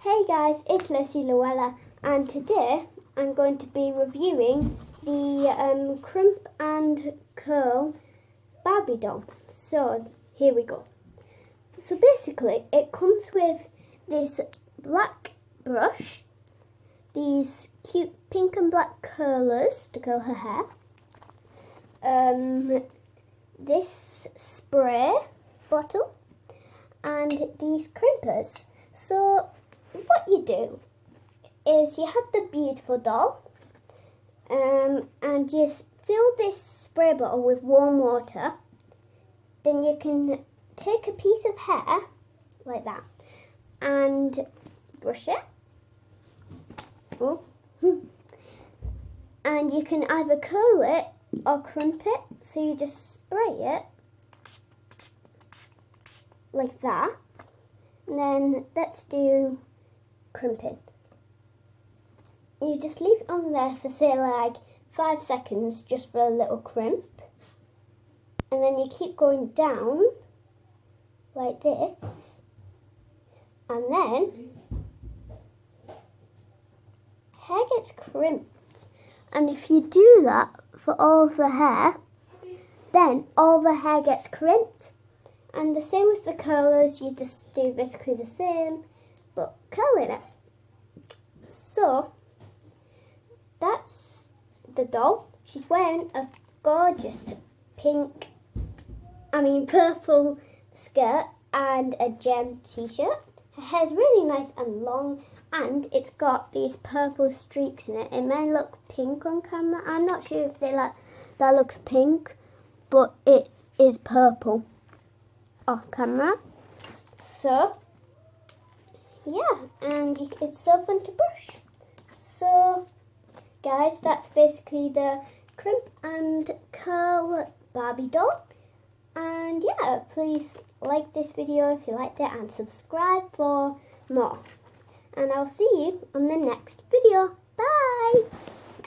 Hey guys, it's Lucy Luella, and today I'm going to be reviewing the Crimp and Curl Barbie doll. So here we go. So basically it comes with this black brush, these cute pink and black curlers to curl her hair, this spray bottle, and these crimpers. So what you do is you have the beautiful doll and you fill this spray bottle with warm water. Then you can take a piece of hair like that and brush it. And you can either curl it or crimp it. So you just spray it like that. And then let's do crimping. You just leave it on there for say like 5 seconds just for a little crimp. And then you keep going down like this. And then hair gets crimped. And if you do that for all of the hair, then all the hair gets crimped. And the same with the curlers, you just do basically the same, but curling it. So, that's the doll. She's wearing a gorgeous purple skirt and a gem t-shirt. Her hair's really nice and long, and it's got these purple streaks in it. It may look pink on camera. I'm not sure if that looks pink, but it is purple off camera. So yeah, and it's so fun to brush. So guys, that's basically the Crimp and Curl Barbie doll. And yeah, please like this video if you liked it and subscribe for more. And I'll see you on the next video. Bye!